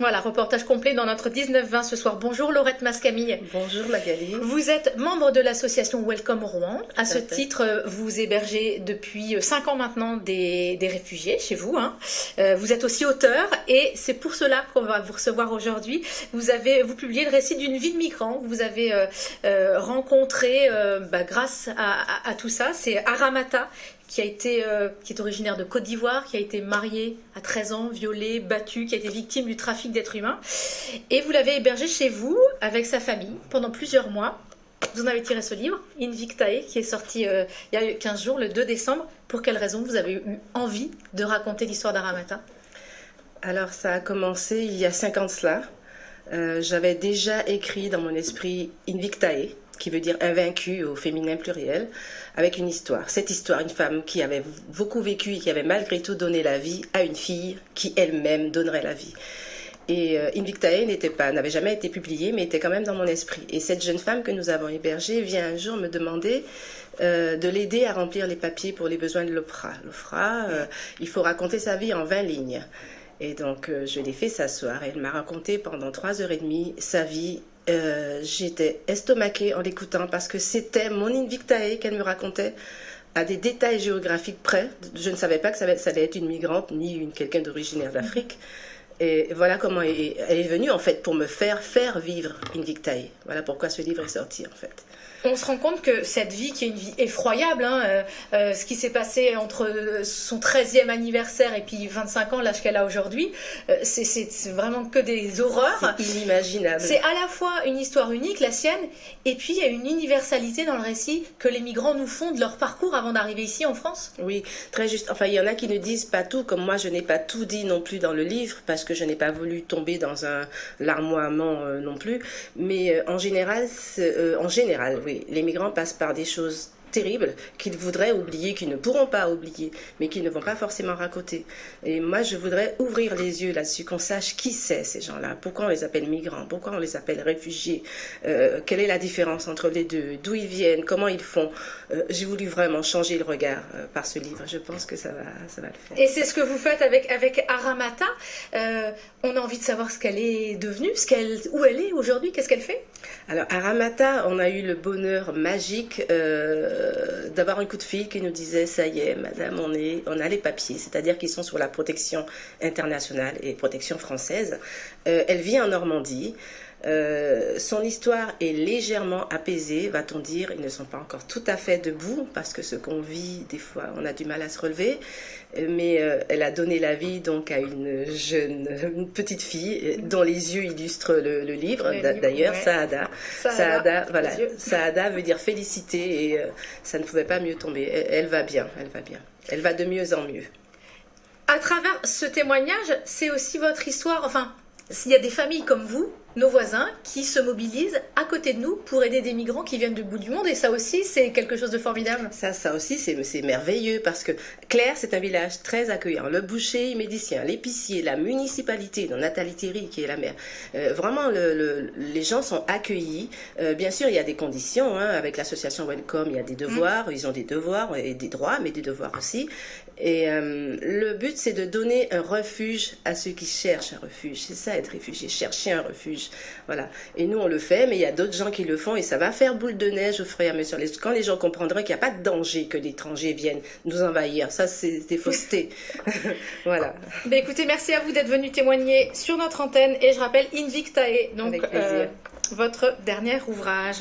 Voilà, reportage complet dans notre 19-20 ce soir. Bonjour Laurette Mascamille. Bonjour Magali. Vous êtes membre de l'association Welcome Rouen. À ce titre, vous hébergez depuis 5 ans maintenant des réfugiés chez vous. Vous êtes aussi auteur et c'est pour cela qu'on va vous recevoir aujourd'hui. Vous publiez le récit d'une vie de migrant que vous avez rencontré grâce à tout ça. C'est Aramata, qui est originaire de Côte d'Ivoire, qui a été marié à 13 ans, violé, battu, qui a été victime du trafic d'êtres humains. Et vous l'avez hébergé chez vous, avec sa famille, pendant plusieurs mois. Vous en avez tiré ce livre, Invictae, qui est sorti il y a 15 jours, le 2 décembre. Pour quelle raison vous avez eu envie de raconter l'histoire d'Aramata? Alors, ça a commencé il y a 5 ans de cela. J'avais déjà écrit dans mon esprit Invictae, qui veut dire invaincu au féminin pluriel, avec une histoire. Cette histoire, une femme qui avait beaucoup vécu et qui avait malgré tout donné la vie à une fille qui elle-même donnerait la vie. Et Invictae n'avait jamais été publiée, mais était quand même dans mon esprit. Et cette jeune femme que nous avons hébergée vient un jour me demander de l'aider à remplir les papiers pour les besoins de l'OFRA. L'OFRA, il faut raconter sa vie en 20 lignes. Et donc, je l'ai fait s'asseoir. Elle m'a raconté pendant 3h30 sa vie. J'étais estomaquée en l'écoutant parce que c'était mon Invictae qu'elle me racontait à des détails géographiques près. Je ne savais pas que ça allait être une migrante ni quelqu'un d'originaire d'Afrique. Et voilà comment elle est venue en fait pour me faire vivre Invictae. Voilà pourquoi ce livre est sorti en fait. On se rend compte que cette vie, qui est une vie effroyable, ce qui s'est passé entre son 13e anniversaire et puis 25 ans, l'âge qu'elle a aujourd'hui, c'est vraiment que des horreurs. C'est inimaginable. C'est à la fois une histoire unique, la sienne, et puis il y a une universalité dans le récit que les migrants nous font de leur parcours avant d'arriver ici en France. Oui, très juste. Enfin, il y en a qui ne disent pas tout, comme moi je n'ai pas tout dit non plus dans le livre, parce que je n'ai pas voulu tomber dans un larmoiement non plus. Mais en général, oui. Les migrants passent par des choses terribles qu'ils voudraient oublier, qu'ils ne pourront pas oublier, mais qu'ils ne vont pas forcément raconter. Et moi, je voudrais ouvrir les yeux là-dessus, qu'on sache qui c'est ces gens-là, pourquoi on les appelle migrants, pourquoi on les appelle réfugiés, quelle est la différence entre les deux, d'où ils viennent, comment ils font. J'ai voulu vraiment changer le regard par ce livre. Je pense que ça va le faire. Et c'est ce que vous faites avec Aramata. On a envie de savoir ce qu'elle est devenue, où elle est aujourd'hui, qu'est-ce qu'elle fait? Alors, Aramata, on a eu le bonheur magique d'avoir un coup de fil qui nous disait « Ça y est, madame, on a les papiers », c'est-à-dire qu'ils sont sur la protection internationale et protection française. Elle vit en Normandie. Son histoire est légèrement apaisée, va-t-on dire. Ils ne sont pas encore tout à fait debout parce que ce qu'on vit, des fois, on a du mal à se relever. Mais elle a donné la vie donc à une petite fille dont les yeux illustrent le livre. D'ailleurs, ouais. Saada, voilà. Saada veut dire féliciter et ça ne pouvait pas mieux tomber. Elle va bien. Elle va de mieux en mieux. À travers ce témoignage, c'est aussi votre histoire. Enfin, s'il y a des familles comme vous, nos voisins, qui se mobilisent à côté de nous pour aider des migrants qui viennent du bout du monde. Et ça aussi, c'est quelque chose de formidable. Ça aussi, c'est merveilleux parce que Claire, c'est un village très accueillant. Le boucher, médecin, l'épicier, la municipalité, dont Nathalie Thierry, qui est la maire. Vraiment, les gens sont accueillis. Bien sûr, il y a des conditions. Avec l'association Welcome, il y a des devoirs. Ils ont des devoirs et des droits, mais des devoirs aussi. Et le but, c'est de donner un refuge à ceux qui cherchent un refuge. C'est ça, être réfugié, chercher un refuge. Voilà. Et nous, on le fait, mais il y a d'autres gens qui le font et ça va faire boule de neige au fur et à mesure. Quand les gens comprendront qu'il n'y a pas de danger que l'étranger vienne nous envahir, ça, c'est des faussetés. Voilà. Ben, écoutez, merci à vous d'être venu témoigner sur notre antenne et je rappelle Invictae, donc votre dernier ouvrage.